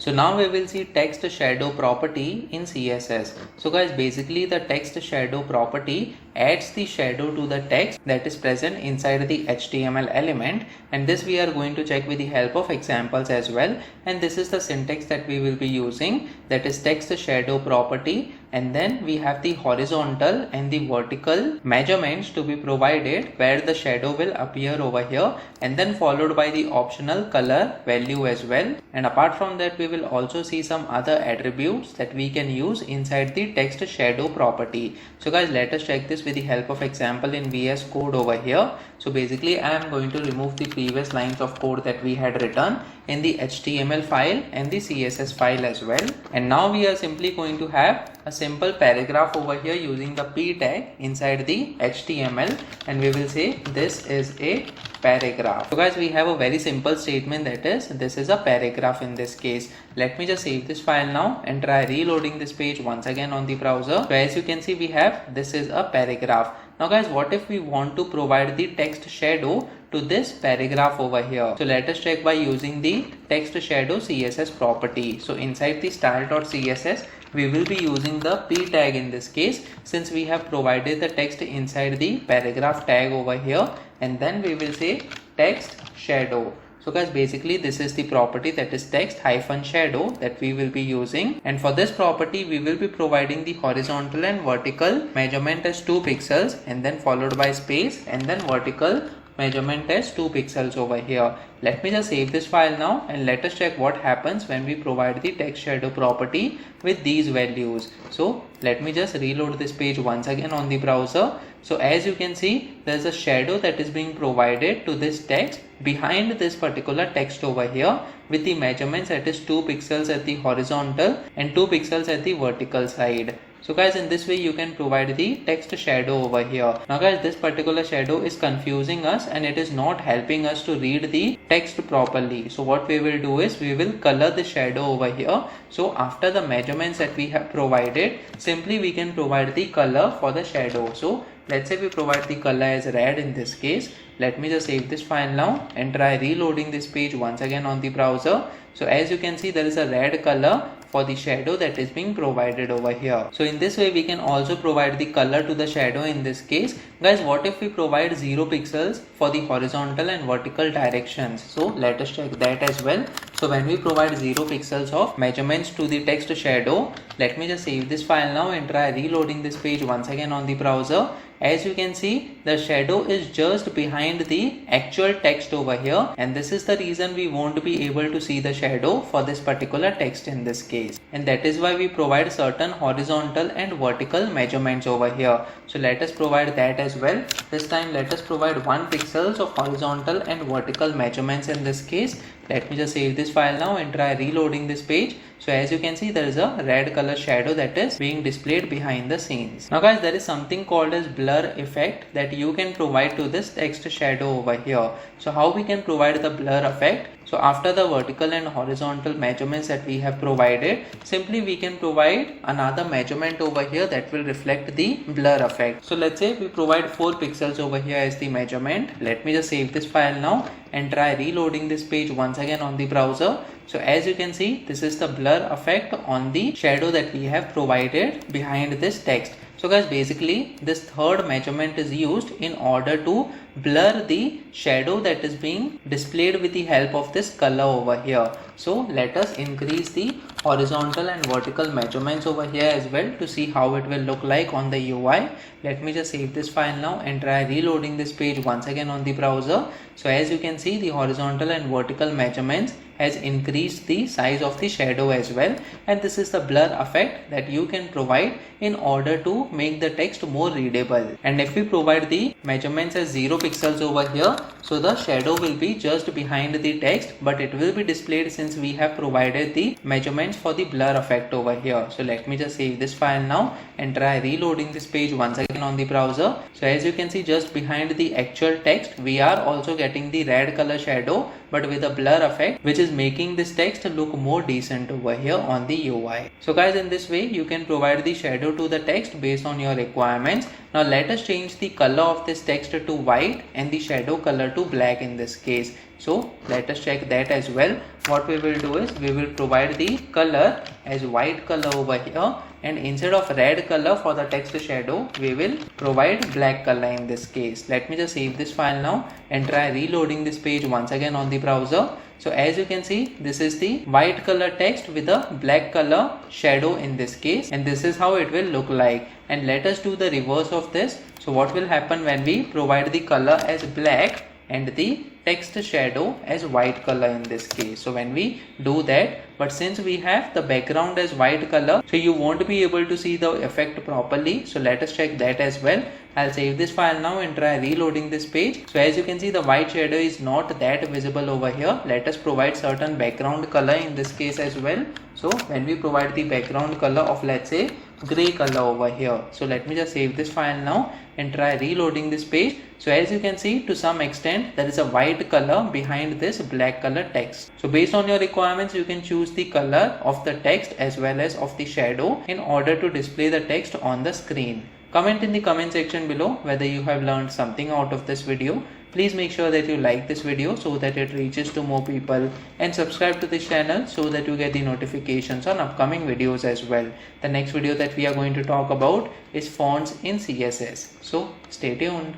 So now we will see text shadow property in CSS. So guys, basically the text shadow property adds the shadow to the text that is present inside the HTML element, and this we are going to check with the help of examples as well. And this is the syntax that we will be using, that is text shadow property, and then we have the horizontal and the vertical measurements to be provided where the shadow will appear over here, and then followed by the optional color value as well. And apart from that, we will also see some other attributes that we can use inside the text shadow property. So guys, let us check this with the help of example in VS Code over here. So basically I am going to remove the previous lines of code that we had written in the HTML file and the CSS file as well. And now we are simply going to have a simple paragraph over here using the p tag inside the HTML, and we will say this is a paragraph. So guys, we have a very simple statement, that is this is a paragraph in this case. Let me just save this file now and try reloading this page once again on the browser. So as you can see, we have this is a paragraph. Now guys, what if we want to provide the text shadow to this paragraph over here? So let us check by using the text shadow CSS property. So inside the style.css, we will be using the p tag in this case, since we have provided the text inside the paragraph tag over here, and then we will say text shadow. So guys, basically this is the property, that is text hyphen shadow, that we will be using. And for this property, we will be providing the horizontal and vertical measurement as 2 pixels, and then followed by space, and then vertical measurement as 2 pixels over here. Let me just save this file now and let us check what happens when we provide the text shadow property with these values. So let me just reload this page once again on the browser. So as you can see, there's a shadow that is being provided to this text behind this particular text over here, with the measurements that is 2 pixels at the horizontal and 2 pixels at the vertical side. So guys, in this way you can provide the text shadow over here. Now guys, this particular shadow is confusing us and it is not helping us to read the text properly. So what we will do is we will color the shadow over here. So after the measurements that we have provided, simply we can provide the color for the shadow. So let's say we provide the color as red in this case. Let me just save this file now and try reloading this page once again on the browser. So as you can see, there is a red color for the shadow that is being provided over here. So in this way we can also provide the color to the shadow in this case. Guys, what if we provide 0 pixels for the horizontal and vertical directions? So let us check that as well. So when we provide 0 pixels of measurements to the text shadow, let me just save this file now and try reloading this page once again on the browser. As you can see, the shadow is just behind the actual text over here, and this is the reason we won't be able to see the shadow for this particular text in this case. And that is why we provide certain horizontal and vertical measurements over here. So let us provide that as well. This time let us provide 1 pixels of horizontal and vertical measurements in this case. Let me just save this file now and try reloading this page. So as you can see, there is a red color shadow that is being displayed behind the scenes. Now guys, there is something called as blur effect that you can provide to this text shadow over here. So how we can provide the blur effect? So after the vertical and horizontal measurements that we have provided, simply we can provide another measurement over here that will reflect the blur effect. So let's say we provide 4 pixels over here as the measurement. Let me just save this file now and try reloading this page once again on the browser. So as you can see, this is the blur effect on the shadow that we have provided behind this text. So guys, basically this third measurement is used in order to blur the shadow that is being displayed with the help of this color over here. So let us increase the horizontal and vertical measurements over here as well to see how it will look like on the UI. Let me just save this file now and try reloading this page once again on the browser. So as you can see, the horizontal and vertical measurements has increased the size of the shadow as well, and this is the blur effect that you can provide in order to make the text more readable. And if we provide the measurements as 0 pixels over here, so the shadow will be just behind the text, but it will be displayed since we have provided the measurements for the blur effect over here. So let me just save this file now and try reloading this page once again on the browser. So as you can see, just behind the actual text we are also getting the red color shadow, but with a blur effect, which is making this text look more decent over here on the UI. So guys, in this way you can provide the shadow to the text based on your requirements. Now let us change the color of this text to white and the shadow color to black in this case. So let us check that as well. what we will do is we will provide the color as white color over here, and instead of red color for the text shadow, we will provide black color in this case. Let me just save this file now and try reloading this page once again on the browser. So as you can see, this is the white color text with a black color shadow in this case, and this is how it will look like. And let us do the reverse of this. So what will happen when we provide the color as black and the text shadow as white color in this case? So when we do that, but since we have the background as white color, so you won't be able to see the effect properly. So let us check that as well. I'll save this file now and try reloading this page. So as you can see, the white shadow is not that visible over here. Let us provide certain background color in this case as well. So when we provide the background color of, let's say, gray color over here. So let me just save this file now and try reloading this page. So as you can see, to some extent there is a white color behind this black color text. So based on your requirements, you can choose the color of the text as well as of the shadow in order to display the text on the screen. Comment in the comment section below whether you have learned something out of this video. Please make sure that you like this video so that it reaches to more people, and subscribe to this channel so that you get the notifications on upcoming videos as well. The next video that we are going to talk about is fonts in CSS. So stay tuned.